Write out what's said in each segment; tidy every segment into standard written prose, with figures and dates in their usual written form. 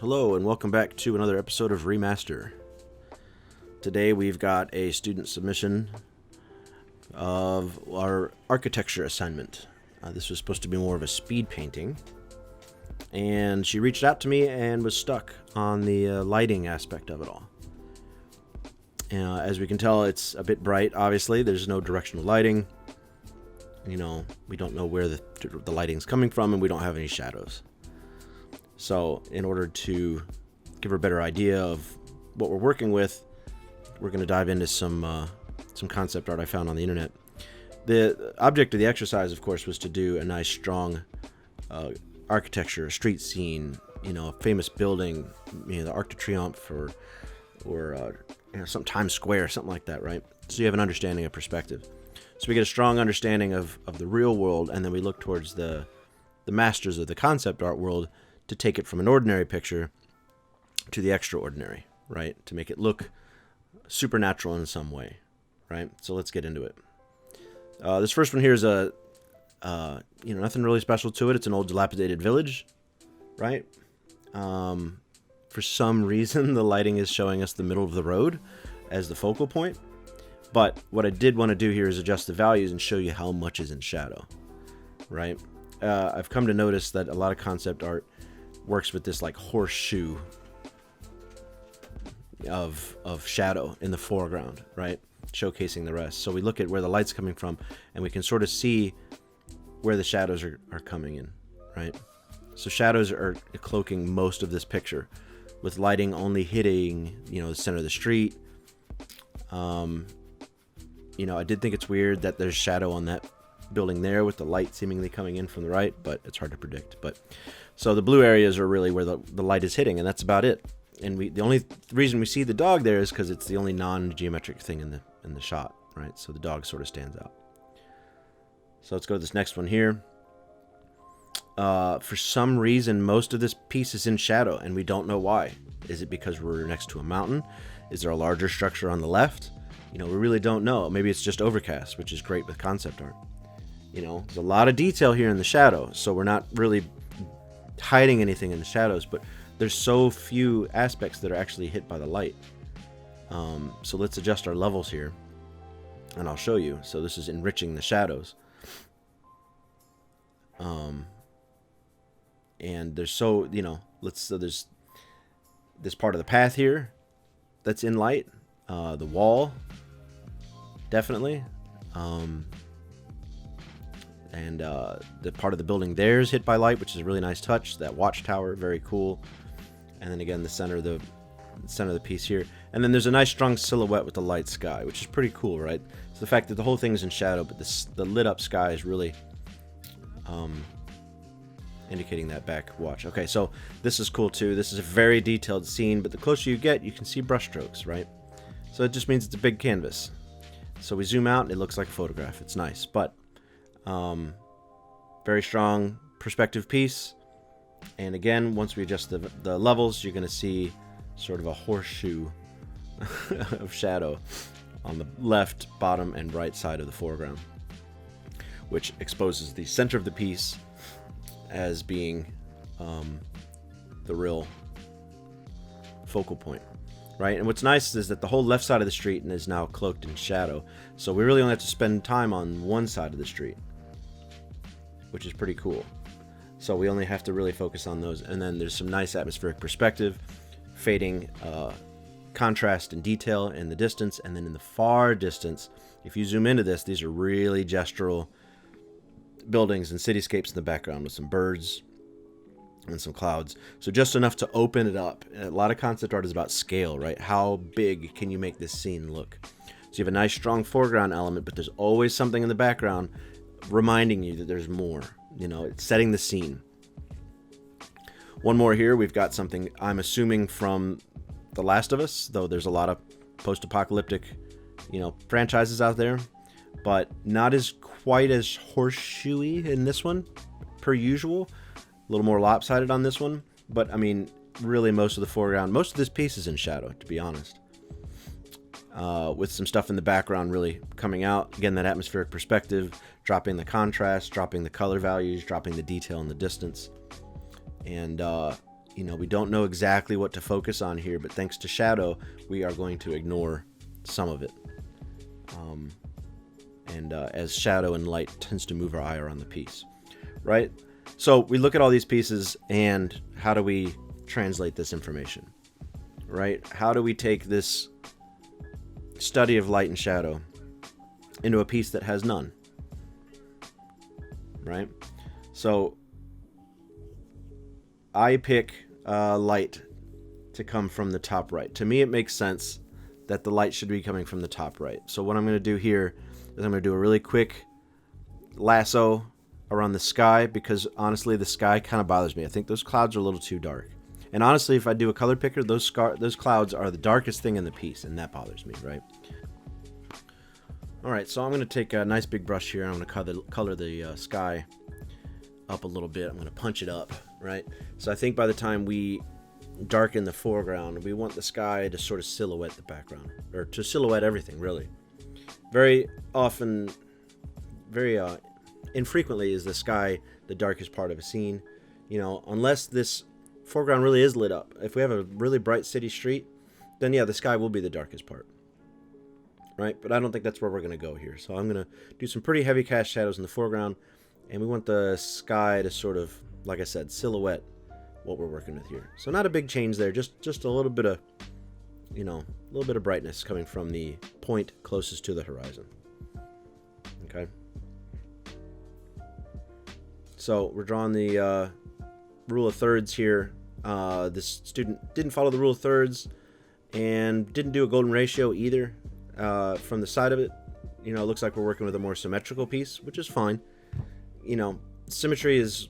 Hello and welcome back to another episode of Remaster. Today we've got a student submission of our architecture assignment. This was supposed to be more of a speed painting, and she reached out to me and was stuck on the lighting aspect of it all. As we can tell, it's a bit bright. Obviously, there's no directional lighting. We don't know where the lighting's coming from, and we don't have any shadows. So in order to give her a better idea of what we're working with, we're going to dive into some concept art I found on the internet. The object of the exercise, of course, was to do a nice, strong architecture, a street scene, a famous building, the Arc de Triomphe or some Times Square, something like that, right? So you have an understanding of perspective. So we get a strong understanding of the real world, and then we look towards the masters of the concept art world to take it from an ordinary picture to the extraordinary, right? To make it look supernatural in some way, right? So let's get into it. This first one here is nothing really special to it. It's an old dilapidated village, right? For some reason, the lighting is showing us the middle of the road as the focal point. But what I did want to do here is adjust the values and show you how much is in shadow, right? I've come to notice that a lot of concept art works with this like horseshoe of shadow in the foreground, right? Showcasing the rest. So we look at where the light's coming from, and we can sort of see where the shadows are coming in, right? So shadows are cloaking most of this picture, with lighting only hitting, the center of the street. I did think it's weird that there's shadow on that building there with the light seemingly coming in from the right, but it's hard to predict. So the blue areas are really where the light is hitting, and that's about it. And the only reason we see the dog there is because it's the only non-geometric thing in the shot, right? So the dog sort of stands out. So let's go to this next one here. For some reason, most of this piece is in shadow, and we don't know why. Is it because we're next to a mountain? Is there a larger structure on the left? We really don't know. Maybe it's just overcast, which is great with concept art. There's a lot of detail here in the shadow, so we're not really hiding anything in the shadows, but there's so few aspects that are actually hit by the light. So let's adjust our levels here, and I'll show you. So this is enriching the shadows. And there's there's this part of the path here that's in light. The wall, definitely. And the part of the building there is hit by light, which is a really nice touch. That watchtower, very cool. And then again, the center of the piece here. And then there's a nice strong silhouette with the light sky, which is pretty cool, right? So the fact that the whole thing's in shadow, but the lit up sky is really indicating that back watch. Okay, so this is cool too. This is a very detailed scene, but the closer you get, you can see brushstrokes, right? So it just means it's a big canvas. So we zoom out and it looks like a photograph. It's nice, but very strong perspective piece. And again, once we adjust the levels, you're going to see sort of a horseshoe of shadow on the left, bottom, and right side of the foreground, which exposes the center of the piece as being the real focal point, right? And what's nice is that the whole left side of the street is now cloaked in shadow, so we really only have to spend time on one side of the street, which is pretty cool. So we only have to really focus on those, and then there's some nice atmospheric perspective, fading contrast and detail in the distance, and then in the far distance, if you zoom into this, these are really gestural buildings and cityscapes in the background with some birds and some clouds. So just enough to open it up. A lot of concept art is about scale, right? How big can you make this scene look? So you have a nice strong foreground element, but there's always something in the background reminding you that there's more. It's setting the scene. One more here. We've got something I'm assuming from The Last of Us, though there's a lot of post-apocalyptic, franchises out there, but not as quite as horseshoey in this one per usual. A little more lopsided on this one, but I mean, really most of the foreground, most of this piece is in shadow, to be honest. With some stuff in the background really coming out. Again, that atmospheric perspective, dropping the contrast, dropping the color values, dropping the detail in the distance. And You know, we don't know exactly what to focus on here, but thanks to shadow, we are going to ignore some of it. As shadow and light tends to move our eye around the piece, right? So we look at all these pieces, and how do we translate this information, right? How do we take this study of light and shadow into a piece that has none, right? So I pick light to come from the top right. To me, it makes sense that the light should be coming from the top right. So what I'm going to do here is I'm going to do a really quick lasso around the sky, because honestly, the sky kind of bothers me. I think those clouds are a little too dark. And honestly, if I do a color picker, those clouds are the darkest thing in the piece, and that bothers me, right? All right, so I'm going to take a nice big brush here. I'm going to color the sky up a little bit. I'm going to punch it up, right? So I think by the time we darken the foreground, we want the sky to sort of silhouette the background, or to silhouette everything, really. Very often, very infrequently is the sky the darkest part of a scene, you know, unless this foreground really is lit up. If we have a really bright city street, then yeah, the sky will be the darkest part, right? But I don't think that's where we're going to go here. So I'm going to do some pretty heavy cast shadows in the foreground, and we want the sky to sort of, like I said, silhouette what we're working with here. So not a big change there, just a little bit of, you know, a little bit of brightness coming from the point closest to the horizon. Okay. So we're drawing the rule of thirds here. This student didn't follow the rule of thirds and didn't do a golden ratio either. From the side of it, you know, it looks like we're working with a more symmetrical piece, which is fine. You know, symmetry is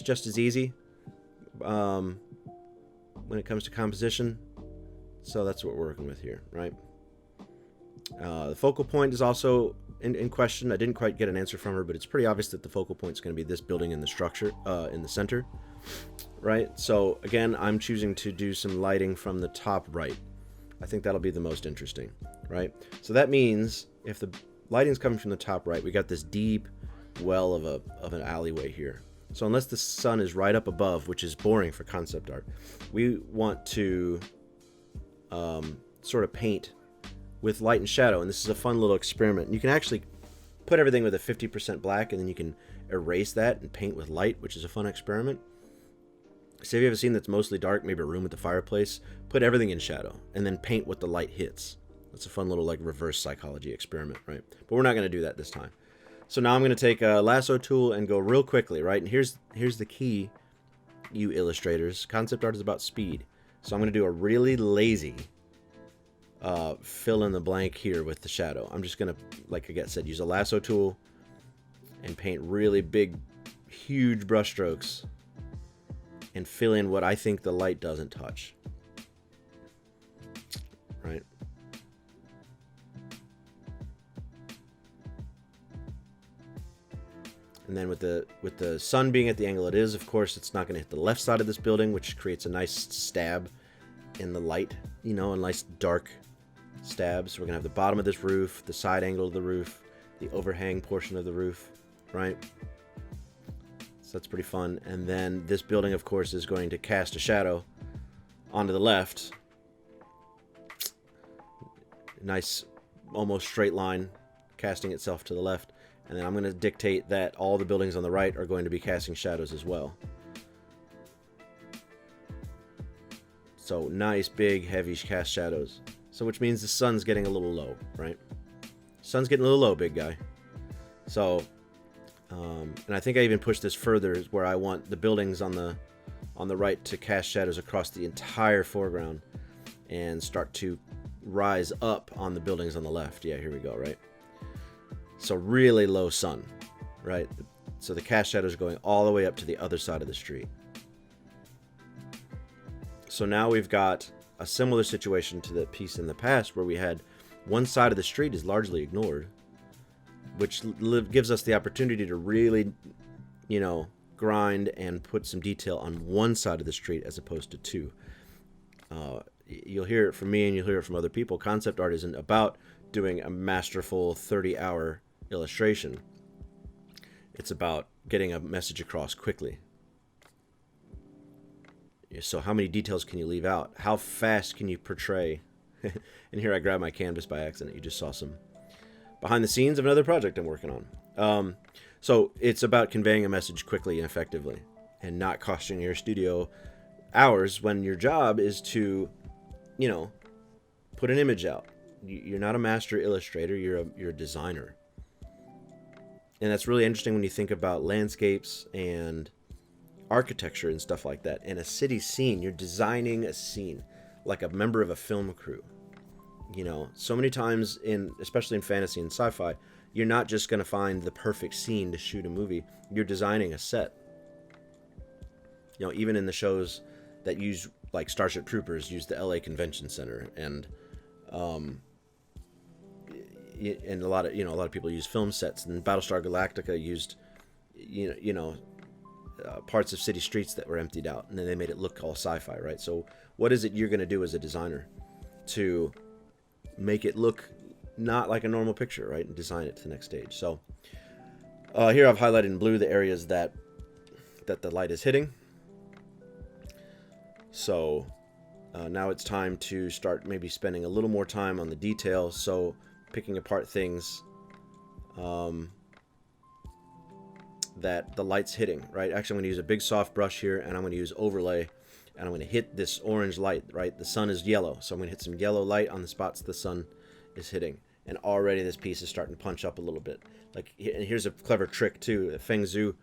just as easy when it comes to composition. So that's what we're working with here, right? The focal point is also in question. I didn't quite get an answer from her, but it's pretty obvious that the focal point is going to be this building in the structure, in the center, right? So again, I'm choosing to do some lighting from the top right. I think that'll be the most interesting, right? So that means if the lighting's coming from the top right, we got this deep well of an alleyway here. So unless the sun is right up above, which is boring for concept art, we want to sort of paint with light and shadow. And this is a fun little experiment. You can actually put everything with a 50% black, and then you can erase that and paint with light, which is a fun experiment. So if you have a scene that's mostly dark, maybe a room with the fireplace, put everything in shadow and then paint what the light hits. That's a fun little like reverse psychology experiment, right? But we're not going to do that this time. So now I'm going to take a lasso tool and go real quickly, right? And here's the key, you illustrators. Concept art is about speed. So I'm going to do a really lazy fill in the blank here with the shadow. I'm just going to, like I said, use a lasso tool and paint really big, huge brush strokes and fill in what I think the light doesn't touch. Right? And then with the sun being at the angle it is, of course, it's not going to hit the left side of this building, which creates a nice stab in the light, you know, a nice dark stab. So we're going to have the bottom of this roof, the side angle of the roof, the overhang portion of the roof, right? So that's pretty fun. And then this building, of course, is going to cast a shadow onto the left. Nice, almost straight line casting itself to the left. And then I'm going to dictate that all the buildings on the right are going to be casting shadows as well. So nice, big, heavy cast shadows. So which means the sun's getting a little low, right? Sun's getting a little low, big guy. So, and I think I even pushed this further, where I want the buildings on the right to cast shadows across the entire foreground and start to rise up on the buildings on the left. Yeah, here we go, right? So really low sun, right? So the cast shadows are going all the way up to the other side of the street. So now we've got a similar situation to the piece in the past where we had one side of the street is largely ignored, which gives us the opportunity to really, you know, grind and put some detail on one side of the street as opposed to two. You'll hear it from me and you'll hear it from other people. Concept art isn't about doing a masterful 30-hour illustration. It's about getting a message across quickly. So how many details can you leave out? How fast can you portray? And here I grabbed my canvas by accident. You just saw some behind the scenes of another project I'm working on. So it's about conveying a message quickly and effectively, and not costing your studio hours when your job is to, you know, put an image out. You're not a master illustrator, you're a designer. And that's really interesting when you think about landscapes and architecture and stuff like that. In a city scene, you're designing a scene like a member of a film crew. You know, so many times especially in fantasy and sci-fi, you're not just going to find the perfect scene to shoot a movie. You're designing a set. You know, even in the shows that use, like Starship Troopers, use the LA Convention Center, and a lot of people use film sets, and Battlestar Galactica used parts of city streets that were emptied out, and then they made it look all sci-fi, right? So what is it you're going to do as a designer to make it look not like a normal picture, right? And design it to the next stage. So here I've highlighted in blue the areas that the light is hitting. So now it's time to start maybe spending a little more time on the details. So picking apart things that the light's hitting, right? Actually, I'm going to use a big soft brush here, and I'm going to use overlay, and I'm going to hit this orange light, right? The sun is yellow, so I'm going to hit some yellow light on the spots the sun is hitting. And already this piece is starting to punch up a little bit. Like, and here's a clever trick too, that Feng Zhu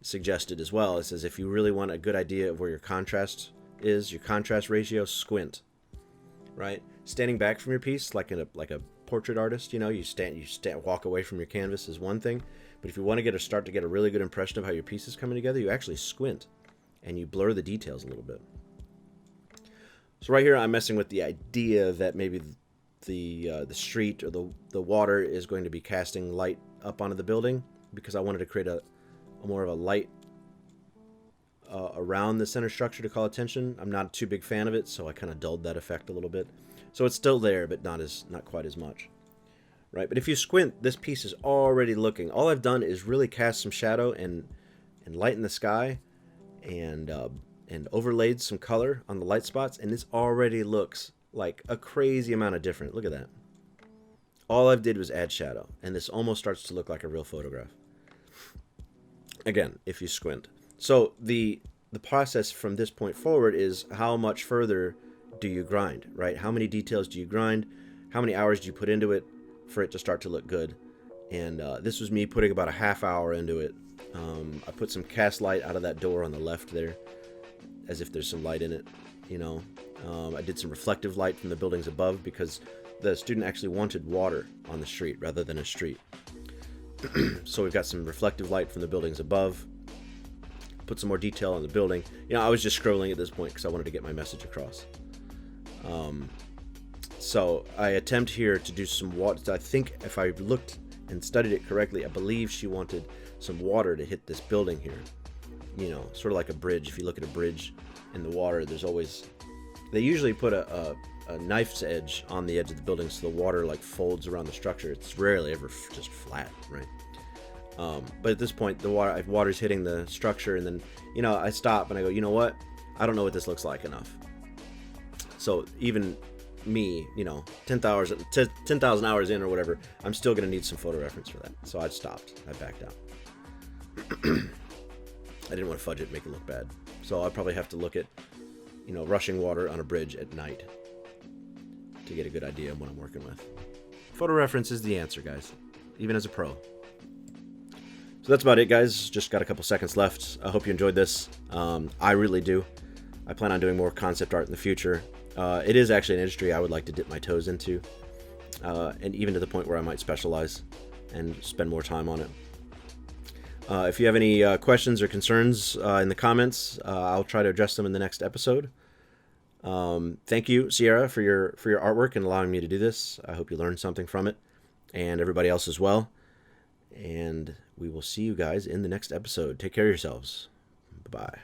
suggested as well. It says if you really want a good idea of where your contrast is, your contrast ratio, squint, right? Standing back from your piece like a portrait artist, you know, you walk away from your canvas is one thing, but if you want to start to get a really good impression of how your piece is coming together, you actually squint and you blur the details a little bit. So right here I'm messing with the idea that maybe the street or the water is going to be casting light up onto the building, because I wanted to create a more of a light around the center structure to call attention. I'm not a too big fan of it, so I kind of dulled that effect a little bit. So it's still there, but not quite as much, right? But if you squint, this piece is already looking. All I've done is really cast some shadow and light in the sky, and overlaid some color on the light spots, and this already looks like a crazy amount of different. Look at that. All I've did was add shadow, and this almost starts to look like a real photograph. Again, if you squint. So the process from this point forward is how much further do you grind, right? How many details do you grind? How many hours do you put into it for it to start to look good? And this was me putting about a half hour into it. I put some cast light out of that door on the left there, as if there's some light in it, you know. I did some reflective light from the buildings above, because the student actually wanted water on the street rather than a street. So we've got some reflective light from the buildings above. Put some more detail on the building. You know, I was just scrolling at this point because I wanted to get my message across. So I attempt here to do some water. I think if I looked and studied it correctly, I believe she wanted some water to hit this building here. You know, sort of like a bridge. If you look at a bridge in the water, there's always... They usually put a knife's edge on the edge of the building so the water like folds around the structure. It's rarely ever just flat, right? But at this point, the water's hitting the structure, and then, you know, I stop and I go, you know what? I don't know what this looks like enough. So even me, you know, 10,000 hours in or whatever, I'm still going to need some photo reference for that. So I stopped. I backed out. I didn't want to fudge it, make it look bad. So I'd probably have to look at, you know, rushing water on a bridge at night to get a good idea of what I'm working with. Photo reference is the answer, guys, even as a pro. So that's about it, guys. Just got a couple seconds left. I hope you enjoyed this. I really do. I plan on doing more concept art in the future. It is actually an industry I would like to dip my toes into, and even to the point where I might specialize and spend more time on it. If you have any questions or concerns in the comments, I'll try to address them in the next episode. Thank you, Sierra, for your artwork and allowing me to do this. I hope you learned something from it, and everybody else as well. And we will see you guys in the next episode. Take care of yourselves. Bye-bye.